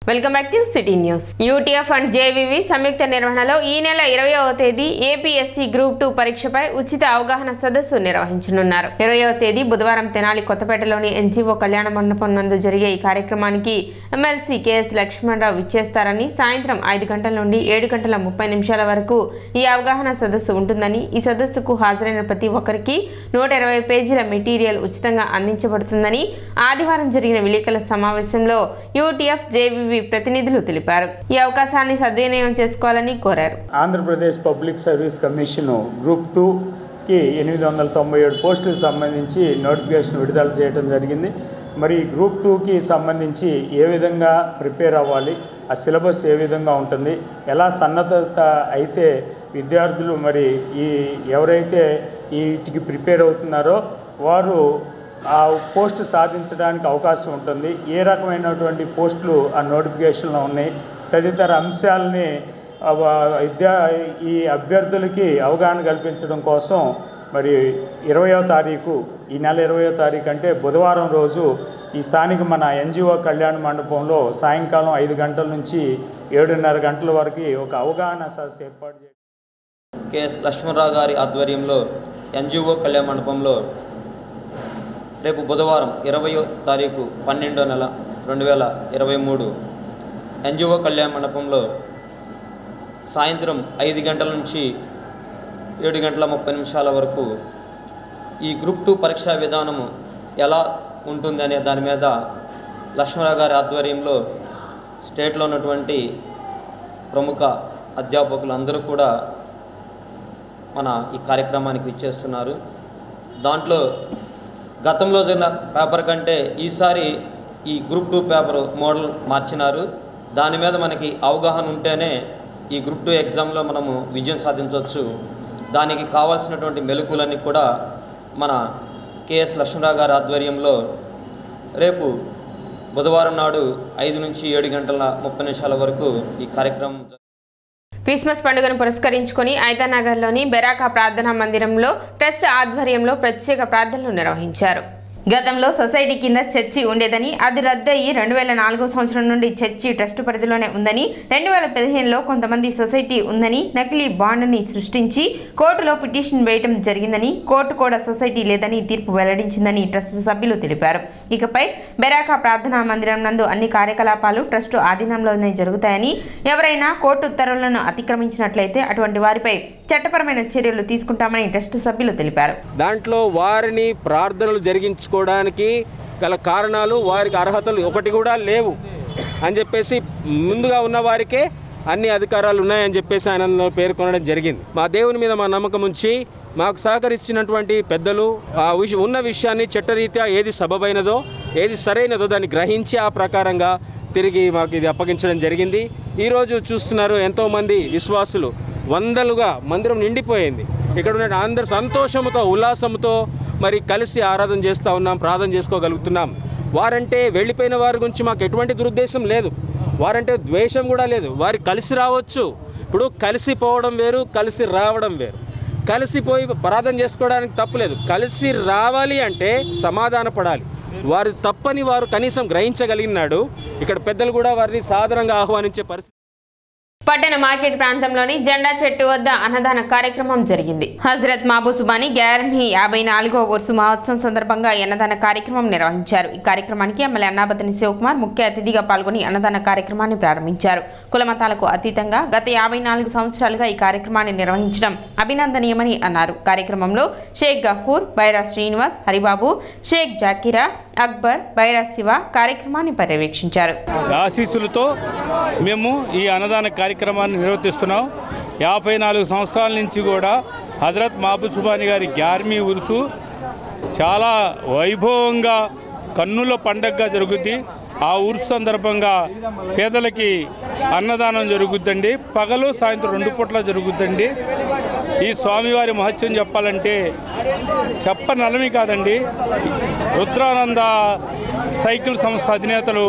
Welcome back to city news. UTF and JVV సంయుక్త నిర్వహణలో ఈ నెల 20వ తేదీ ఏపీఎస్సీ గ్రూప్ 2 పరీక్షపై ఉచిత అవగాహన సదస్సు నిర్వహించనున్నారు. 20వ తేదీ బుధవారం తెనాలి కొత్తపేటలోని ఎన్జీఓ కళ్యాణ మండపం నందు జరిగే ఈ కార్యక్రమానికి ఎమ్మెల్సీ కేఎస్ లక్ష్మణరావు విచ్చేస్తారని, సాయంత్రం 5 గంటల నుండి 7 గంటల 30 నిమిషాల వరకు ఈ అవగాహన సదస్సు ఉంటుందని, ఈ సదస్సుకు హాజరైన ప్రతి ఒక్కరికి 120 పేజీల మెటీరియల్ ఉచితంగా అందించబడుతుందని ఆదివారం జరిగిన విలేకరుల సమావేశంలో యూటీఎఫ్ జేవీవీ ప్రతినిధులు తెలిపారు. ఈ అవకాశాన్ని సద్వినియోగం చేసుకోవాలని కోరారు. Andhra Pradesh public service commission group 2కి 897 పోస్టులకు సంబంధించి నోటిఫికేషన్ విడుదల చేయడం జరిగింది. మరి గ్రూప్ 2కి సంబంధించి ఏ విధంగా ప్రిపేర్ అవ్వాలి, ఆ సిలబస్ ఏ విధంగా ఉంటుంది, ఎలా సన్నద్ధత అయితే విద్యార్థులు మరి ఎవరైతే వీటికి ప్రిపేర్ అవుతున్నారో వారు ఆ పోస్ట్ సాధించడానికి అవకాశం ఉంటుంది, ఏ రకమైనటువంటి పోస్టులు ఆ నోటిఫికేషన్లో ఉన్నాయి తదితర అంశాలని ఈ అభ్యర్థులకి అవగాహన కల్పించడం కోసం మరి 20వ తారీఖు, ఈ నెల 20వ తారీఖు అంటే బుధవారం రోజు ఈ స్థానిక మన ఎన్జీఓ కళ్యాణ మండపంలో సాయంకాలం 5 గంటల నుంచి 7:30 గంటల వరకు ఒక అవగాహన సదస్సు ఏర్పాటు చేశారు. కేఎస్ లక్ష్మణరావు గారి ఆధ్వర్యంలో ఎన్జీఓ కళ్యాణ మండపంలో రేపు బుధవారం 20వ తారీఖు 12వ నెల 2023 ఎన్జీఓ కళ్యాణ మండపంలో సాయంత్రం 5 గంటల నుంచి 7 గంటల 30 నిమిషాల వరకు ఈ గ్రూప్ 2 పరీక్షా విధానము ఎలా ఉంటుంది అనే దాని మీద లక్ష్మణరావు గారి ఆధ్వర్యంలో స్టేట్లో ఉన్నటువంటి ప్రముఖ అధ్యాపకులు అందరూ కూడా మన ఈ కార్యక్రమానికి విచ్చేస్తున్నారు. దాంట్లో గతంలో జరిగిన పేపర్ కంటే ఈసారి ఈ గ్రూప్ 2 పేపర్ మోడల్ మార్చినారు. దాని మీద మనకి అవగాహన ఉంటేనే ఈ గ్రూప్ 2 ఎగ్జామ్లో మనము విజయం సాధించవచ్చు. దానికి కావాల్సినటువంటి మెలకులన్నీ కూడా మన కేఎస్ లక్ష్మణరావు గారి ఆధ్వర్యంలో రేపు బుధవారం నాడు 5 నుంచి 7 గంటల 30 నిమిషాల వరకు ఈ కార్యక్రమం. క్రిస్మస్ పండుగను పురస్కరించుకొని ఐతానగర్లోని బెరాకా ప్రార్థనా మందిరంలో ట్రస్ట్ ఆధ్వర్యంలో ప్రత్యేక ప్రార్థనలు నిర్వహించారు. గతంలో సొసైటీ కింద చర్చి ఉండేదని, అది రద్దయి 2004 సంవత్సరం నుండి చర్చి ట్రస్ట్ పరిధిలోనే ఉందని, 2015లో కొంతమంది సొసైటీ ఉందని నకిలీ బాండ్ని సృష్టించి కోర్టులో పిటిషన్ వేయడం జరిగిందని, కోర్టు కూడా సొసైటీ లేదని తీర్పు వెల్లడించిందని ట్రస్ట్ సభ్యులు తెలిపారు. ఇకపై బెరాకా ప్రార్థనా మందిరం నందు అన్ని కార్యకలాపాలు ట్రస్టు ఆధీనంలోనే జరుగుతాయని, ఎవరైనా కోర్టు ఉత్తర్వులను అతిక్రమించినట్లయితే అటువంటి వారిపై చట్టపరమైన చర్యలు తీసుకుంటామని ట్రస్ట్ సభ్యులు తెలిపారు. దాంట్లో వారిని ప్రార్థనలు జరిగించుకోవడానికి గల కారణాలు, వారికి అర్హతలు ఒకటి కూడా లేవు అని చెప్పేసి ముందుగా ఉన్న వారికే అన్ని అధికారాలు ఉన్నాయని చెప్పేసి ఆయన పేర్కొనడం జరిగింది. మా దేవుని మీద మా నమ్మకం ఉంచి మాకు సహకరించినటువంటి పెద్దలు ఉన్న విషయాన్ని చట్టరీత్యా ఏది సబబైనదో ఏది సరైనదో దాన్ని గ్రహించి ఆ ప్రకారంగా తిరిగి మాకు ఇది అప్పగించడం జరిగింది. ఈరోజు చూస్తున్నారు ఎంతోమంది విశ్వాసులు వందలుగా మందిరం నిండిపోయింది. ఇక్కడ ఉన్న అందరు సంతోషంతో ఉల్లాసంతో మరి కలిసి ఆరాధన చేస్తూ ఉన్నాం, ప్రార్థన చేసుకోగలుగుతున్నాం. వారంటే వెళ్ళిపోయిన వారి గురించి మాకు ఎటువంటి దురుద్దేశం లేదు, వారంటే ద్వేషం కూడా లేదు. వారు కలిసి రావచ్చు. ఇప్పుడు కలిసిపోవడం వేరు, కలిసి రావడం వేరు. కలిసిపోయి ప్రార్థన చేసుకోవడానికి తప్పులేదు. కలిసి రావాలి అంటే సమాధాన పడాలి. వారి తప్పని వారు కనీసం గ్రహించగలిగినాడు. ఇక్కడ పెద్దలు కూడా వారిని సాధారణంగా ఆహ్వానించే పరిస్థితి. పట్టణ మార్కెట్ ప్రాంతంలోని జెండా చెట్టు వద్ద అన్నదాన కార్యక్రమం జరిగింది. హజరత్ మహబూసుబాని గ్యార్మీ 54వ ఉర్సు మహోత్సవం సందర్భంగా అన్నదాన కార్యక్రమం నిర్వహించారు. ఈ కార్యక్రమానికి ఎమ్మెల్యే అన్నాబతిని శివకుమార్ ముఖ్య అతిథిగా పాల్గొని అన్నదాన కార్యక్రమాన్ని ప్రారంభించారు. కులమతాలకు అతీతంగా గత 54 సంవత్సరాలుగా ఈ కార్యక్రమాన్ని నిర్వహించడం అభినందనీయమని అన్నారు. కార్యక్రమంలో షేక్ గఫూర్, బైరా శ్రీనివాస్, హరిబాబు, షేక్ జాకీరా, అక్బర్, బైరా శివ కార్యక్రమాన్ని పర్యవేక్షించారు. ఆశీస్సులతో మేము ఈ అన్నదాన కార్యక్రమాన్ని నిర్వర్తిస్తున్నాం. 54 సంవత్సరాల నుంచి కూడా హజరత్ మహబూసుబాని గారి గ్యార్మీ ఉరుసు చాలా వైభవంగా కన్నుల పండగగా జరుగుద్ది. ఆ ఉరుసు సందర్భంగా పేదలకి అన్నదానం జరుగుద్దండి. పగలు సాయంత్రం 2 పూట్ల జరుగుద్దండి. ఈ స్వామివారి మహత్యం చెప్పాలంటే చెప్పనలమి కాదండి. రుద్రానంద సైకిల్ సంస్థ అధినేతలు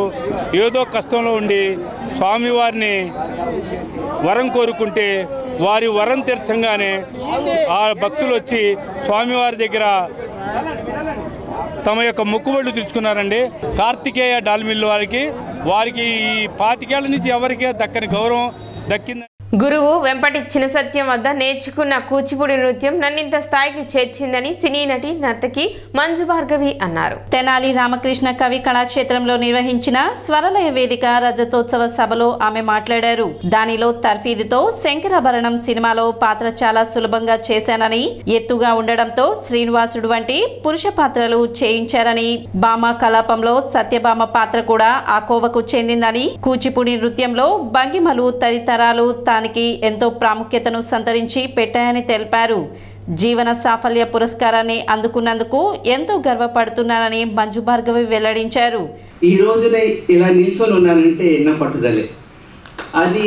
ఏదో కష్టంలో ఉండి స్వామివారిని వరం కోరుకుంటే వారి వరం తీర్చంగానే ఆ భక్తులు వచ్చి స్వామివారి దగ్గర తమ యొక్క మొక్కుబడులు తీర్చుకున్నారండి. కార్తికేయ డాల్ మిల్ వారికి వారికి ఈ 25 ఏళ్ల నుంచి ఎవరికీ దక్కని గౌరవం దక్కింది. గురువు వెంపటి చినసత్యం వద్ద నేర్చుకున్న కూచిపూడి నృత్యం నన్నింత స్థాయికి చేర్చిందని సినీ నటి నర్తకి మంజు భార్గవి అన్నారు. తెనాలి రామకృష్ణ కవి కళాక్షేత్రంలో నిర్వహించిన స్వరలయ వేదిక రజతోత్సవ సభలో ఆమె మాట్లాడారు. దానిలో తర్ఫీదుతో శంకరాభరణం సినిమాలో పాత్ర చాలా సులభంగా చేశానని, ఎత్తుగా ఉండడంతో శ్రీనివాసుడు వంటి పురుష పాత్రలు చేయించారని, భామ కలాపంలో సత్యభామ పాత్ర కూడా ఆ కోవకు చెందిందని, కూచిపూడి నృత్యంలో భంగిమలు తదితరాలు దానికి ఎంతో ప్రాముఖ్యతను సంతరించి పెట్టాయని తెలిపారు. జీవన సాఫల్య పురస్కారాన్ని అందుకున్నందుకు ఎంతో గర్వపడుతున్నానని మంజు భార్గవి వెల్లడించారు. ఈ రోజునే ఇలా నిల్చొని ఉన్నానంటే నా పట్టుదలే. అది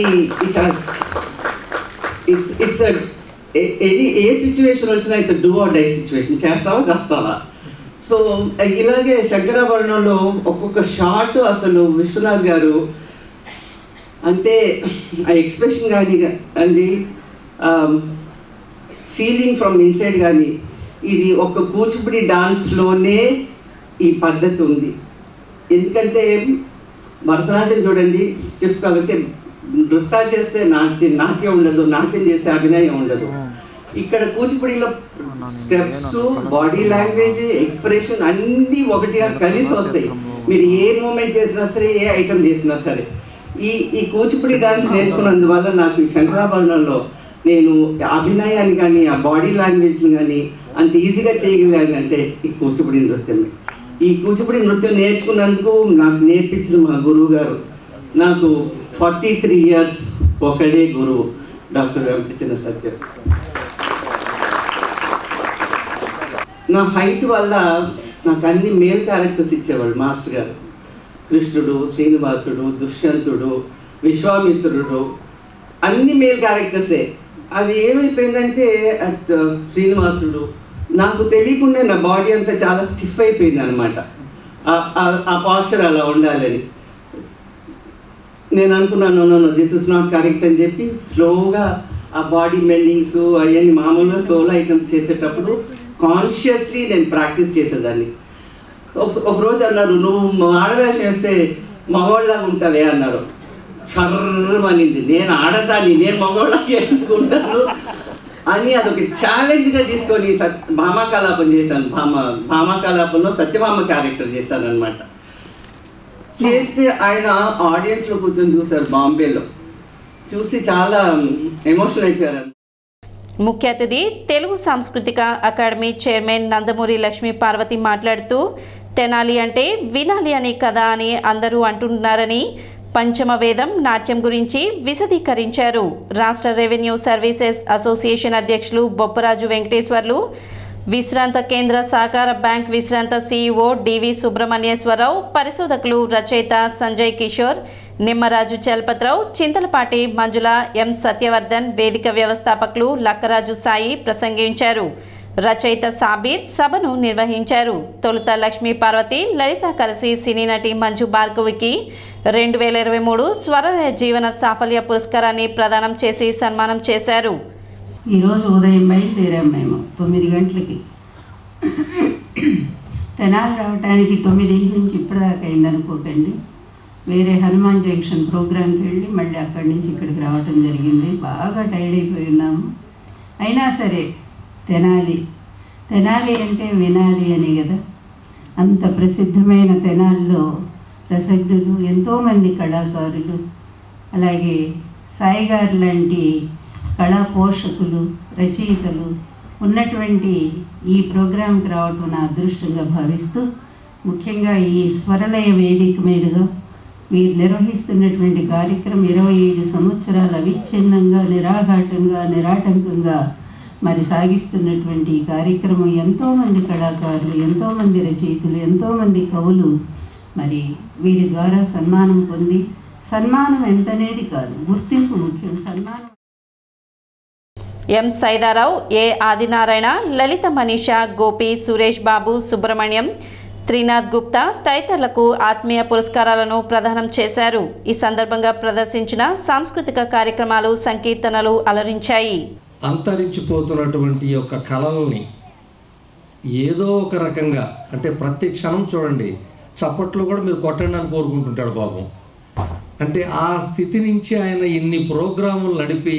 ఏ సిచ్యువేషన్ వచ్చినా it's do or die situation, చేస్తావా చేస్తావా. సో ఇలాగే శంకరాభరణంలో ఒక్కొక్క షాట్ అసలు విశ్వనాథ్ గారు అంటే ఆ ఎక్స్ప్రెషన్ కానీ అది ఫీలింగ్ ఫ్రమ్ ఇన్సైడ్ కానీ, ఇది ఒక కూచిపూడి డాన్స్లోనే ఈ పద్ధతి ఉంది. ఎందుకంటే భరతనాట్యం చూడండి స్టెప్ కాబట్టి నృత్యాలు చేస్తే నాట్యం ఉండదు, నాట్యం చేస్తే అభినయం ఉండదు. ఇక్కడ కూచిపూడిలో స్టెప్స్, బాడీ లాంగ్వేజ్, ఎక్స్ప్రెషన్ అన్నీ ఒకటిగా కలిసి వస్తాయి. మీరు ఏ మూమెంట్ చేసినా సరే, ఏ ఐటమ్ చేసినా సరే. ఈ కూచిపూడి డాన్స్ నేర్చుకున్నందువల్ల నాకు ఈ శంకరాభరణంలో నేను అభినయాన్ని కానీ ఆ బాడీ లాంగ్వేజ్ని కానీ అంత ఈజీగా చేయగలిగాను అంటే ఈ కూచిపూడి నృత్యమే. ఈ కూచిపూడి నృత్యం నేర్చుకున్నందుకు నాకు నేర్పించిన మా గురువు గారు, నాకు 43 years ఒకడే గురువు, డాక్టర్ వెంపటి చినసత్యం. నా హైట్ వల్ల నాకు అన్ని మేల్ క్యారెక్టర్స్ ఇచ్చేవాడు మాస్టర్ గారు. కృష్ణుడు, శ్రీనివాసుడు, దుష్యంతుడు, విశ్వామిత్రుడు అన్ని మేల్ క్యారెక్టర్సే. అది ఏమైపోయిందంటే శ్రీనివాసుడు నాకు తెలియకుండా నా బాడీ అంతా చాలా స్టిఫ్ అయిపోయింది అనమాట. ఆ పాస్చర్ అలా ఉండాలని నేను అనుకున్నాను. No this is not correct అని చెప్పి స్లోగా ఆ బాడీ మెల్లింగ్స్ అవన్నీ మామూలుగా సోలో ఐటమ్స్ చేసేటప్పుడు కాన్షియస్లీ నేను ప్రాక్టీస్ చేసేదాన్ని. ఒకరోజు అన్నారు, నువ్వు ఆడవేషం వేస్తే మగవాళ్ళలాగా ఉంటావే అన్నారు. చర్రమనింది. నేను ఆడదాన్ని, నేను మగవాళ్ళకి ఎందుకుంటాను అని అదొక ఛాలెంజ్గా తీసుకొని భామాకలాపం చేశాను. భామాకలాపంలో సత్యభామ క్యారెక్టర్ చేశాను అనమాట. చేస్తే ఆయన ఆడియన్స్లో కూర్చొని చూశారు బాంబేలో. చూసి చాలా ఎమోషనల్ అయిపోయారు. ముఖ్య అతిథి తెలుగు సాంస్కృతిక అకాడమీ చైర్మన్ నందమూరి లక్ష్మీ పార్వతి మాట్లాడుతూ, తెనాలి అంటే వినాలి అనే కదా అని అందరూ అంటున్నారని, పంచమ వేదం నాట్యం గురించి విశదీకరించారు. రాష్ట్ర రెవెన్యూ సర్వీసెస్ అసోసియేషన్ అధ్యక్షులు బొప్పరాజు వెంకటేశ్వర్లు, విశ్రాంత కేంద్ర సహకార బ్యాంక్ విశ్రాంత CEO డివి సుబ్రహ్మణ్యేశ్వరరావు, పరిశోధకులు రచయిత సంజయ్ కిషోర్, నిమ్మరాజు చలపతిరావు, చింతలపాటి మంజుల, ఎం సత్యవర్ధన్, వేదిక వ్యవస్థాపకులు లక్కరాజు సాయి ప్రసంగించారు. రచయిత సాబీర్ సభను నిర్వహించారు. తొలుత లక్ష్మీ పార్వతి, లలిత కలిసి సినీ నటి మంజు భార్గవికి 2023 స్వరలయ జీవన సాఫల్య పురస్కారాన్ని ప్రదానం చేసి సన్మానం చేశారు. ఈరోజు ఉదయం బయలుదేరాం మేము 9 గంటలకి. తెనాలి రావడానికి 9 నుంచి ఇప్పటిదాకా అయిందనుకోకండి. వేరే హనుమాన్ జంక్షన్ ప్రోగ్రాంకి వెళ్ళి మళ్ళీ అక్కడి నుంచి ఇక్కడికి రావటం జరిగింది. బాగా టైర్డ్ అయిపోయి ఉన్నాము. అయినా సరే తెనాలి అంటే వినాలి అని కదా. అంత ప్రసిద్ధమైన తెనాలిలో రసజ్ఞులు, ఎంతోమంది కళాకారులు, అలాగే సాయి గారు లాంటి కళా పోషకులు, రచయితలు ఉన్నటువంటి ఈ ప్రోగ్రాంకి రావటం నా అదృష్టంగా భావిస్తూ, ముఖ్యంగా ఈ స్వరలయ వేదిక మీదుగా మీరు నిర్వహిస్తున్నటువంటి కార్యక్రమం 25 సంవత్సరాలు అవిచ్ఛిన్నంగా, నిరాఘాటంగా, నిరాటంకంగా మరి సాగిస్తున్నటువంటి ఈ కార్యక్రమం ఎంతోమంది కళాకారులు, ఎంతోమంది రచయితలు, ఎంతోమంది కవులు మరి వీరి ద్వారా సన్మానం పొంది, సన్మానం ఎంతనేది కాదు, గుర్తింపు ముఖ్యం. సన్మానం ఎం సైదారావు, ఏ ఆదినారాయణ, లలిత మనీషా, గోపి, సురేష్ బాబు, సుబ్రహ్మణ్యం, త్రినాథ్ గుప్తా తదితరులకు ఆత్మీయ పురస్కారాలను ప్రదానం చేశారు. ఈ సందర్భంగా ప్రదర్శించిన సాంస్కృతిక కార్యక్రమాలు, సంకీర్తనలు అలరించాయి. అంతరించిపోతున్నటువంటి యొక్క కళల్ని ఏదో ఒక రకంగా, అంటే ప్రతి క్షణం చూడండి చప్పట్లు కూడా మీరు కొట్టండి అని కోరుకుంటుంటాడు పాపం. అంటే ఆ స్థితి నుంచి ఆయన ఇన్ని ప్రోగ్రాములు నడిపి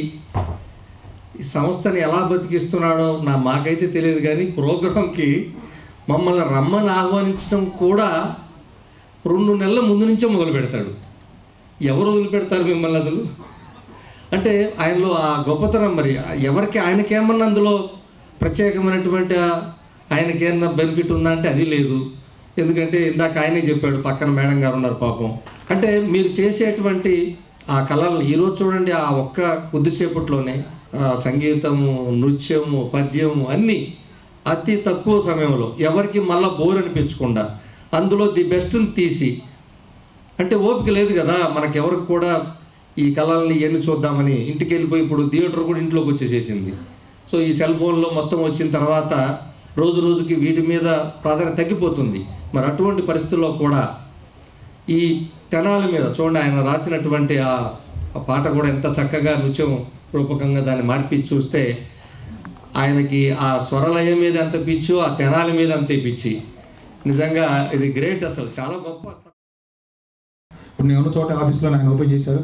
ఈ సంస్థని ఎలా బతికిస్తున్నాడో మాకైతే తెలియదు, కానీ ప్రోగ్రాంకి మమ్మల్ని రమ్మని ఆహ్వానించడం కూడా 2 నెలల ముందు నుంచే మొదలు పెడతాడు. ఎవరు వదిలిపెడతారు మిమ్మల్ని అసలు? అంటే ఆయనలో ఆ గొప్పతనం. మరి ఎవరికి ఆయనకేమన్నా అందులో ప్రత్యేకమైనటువంటి ఆయనకేమన్నా బెనిఫిట్ ఉందా అంటే అది లేదు. ఎందుకంటే ఇందాక ఆయనే చెప్పాడు, పక్కన మేడం గారు ఉన్నారు పాపం. అంటే మీరు చేసేటువంటి ఆ కళలను ఈరోజు చూడండి, ఆ ఒక్క కొద్దిసేపట్లోనే సంగీతము, నృత్యము, పద్యము అన్నీ అతి తక్కువ సమయంలో ఎవరికి మళ్ళీ బోర్ అనిపించకుండా అందులో ది బెస్ట్ని తీసి, అంటే ఓపిక లేదు కదా మనకెవరికి కూడా ఈ కళల్ని ఎన్ని చూద్దామని ఇంటికి వెళ్ళిపోయి, ఇప్పుడు థియేటర్ కూడా ఇంట్లోకి వచ్చేసేసింది. సో ఈ సెల్ ఫోన్లో మొత్తం వచ్చిన తర్వాత రోజు రోజుకి వీటి మీద ప్రాధాన్యత తగ్గిపోతుంది. మరి అటువంటి పరిస్థితుల్లో కూడా ఈ తెనాలి మీద చూడండి, ఆయన రాసినటువంటి ఆ పాట కూడా ఎంత చక్కగా నృత్యం రూపకంగా దాన్ని మార్పి చూస్తే ఆయనకి ఆ స్వరలయం మీద ఎంత పిచ్చో ఆ తెనాలి మీద అంతే పిచ్చి. నిజంగా ఇది గ్రేట్, అసలు చాలా గొప్ప. ఇప్పుడు నేను ఉన్న చోట ఆఫీస్లో ఆయన ఓపెన్ చేశారు,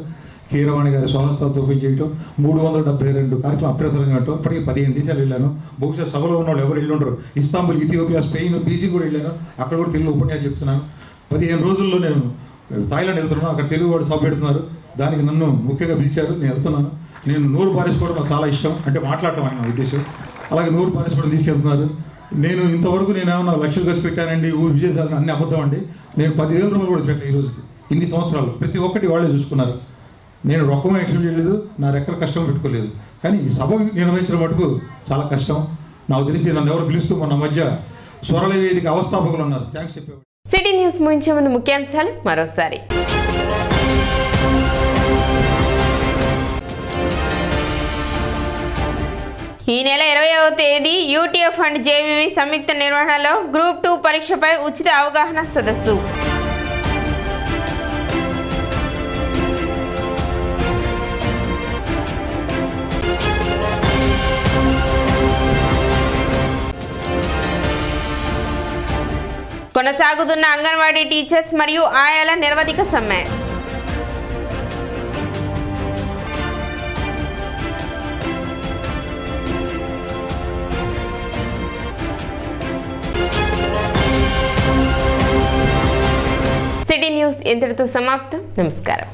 కీరవాణి గారి స్వహస్తాలతో ఓపెన్ చేయటం, 372 కార్యక్రమం అప్రతలంగా ఉండటం. ఇప్పటికీ 15 దేశాలు వెళ్ళాను. బహుశా సభలో ఉన్న వాళ్ళు ఎవరు వెళ్ళి ఉండరు. ఇస్తాంబుల్, ఇథియోపియా, స్పెయిన్, బీసీ కూడా వెళ్ళాను. అక్కడ కూడా తెలుగు ఉపన్యాసం చెప్తున్నాను. 15 రోజుల్లో నేను థాయిలాండ్ వెళ్తున్నాను. అక్కడ తెలుగు వాడు సభ పెడుతున్నారు. దానికి నన్ను ముఖ్యంగా పిలిచారు, నేను వెళ్తున్నాను. నేను నోరు పారేసుకోవడం నాకు చాలా ఇష్టం, అంటే మాట్లాడటం ఆయన ఉద్దేశం. అలాగే నోరు పారేసుకోవడం తీసుకెళ్తున్నారు. నేను ఇంతవరకు నేను ఏమన్నా లక్షలు ఖర్చు పెట్టానండి, విజయసాధన అన్ని అబద్ధం అండి. నేను 10,000 రూపాయలు కూడా పెట్టాను ఈ రోజుకి. ఇన్ని సంవత్సరాలు ప్రతి ఒక్కటి వాళ్ళే చూసుకున్నారు. నేను రొక్కం ఎక్స్పెక్ట్ చేయలేదు, నా రెక్కల కష్టం పెట్టుకోలేదు. కానీ ఈ సభ నిర్వహించడం మటుకు చాలా కష్టం. నాకు తెలిసి నన్ను ఎవరు పిలుస్తూ మన మధ్య స్వరల వేదిక అవస్థాపకులు ఉన్నారు. థ్యాంక్స్ చెప్పేవాడు. సిటీ న్యూస్ ముగించే ముందు ముఖ్యాంశాలు మరోసారి. ఈ నెల 20వ తేదీ యూటీఎఫ్ అండ్ జేవీవి సంయుక్త నిర్వహణలో గ్రూప్ 2 పరీక్షపై ఉచిత అవగాహన సదస్సు. కొనసాగుతున్న అంగన్వాడీ టీచర్స్ మరియు ఆయాల నిరవధిక సమ్మె. సిటీ న్యూస్ ఇంతటితో సమాప్తం. నమస్కారం.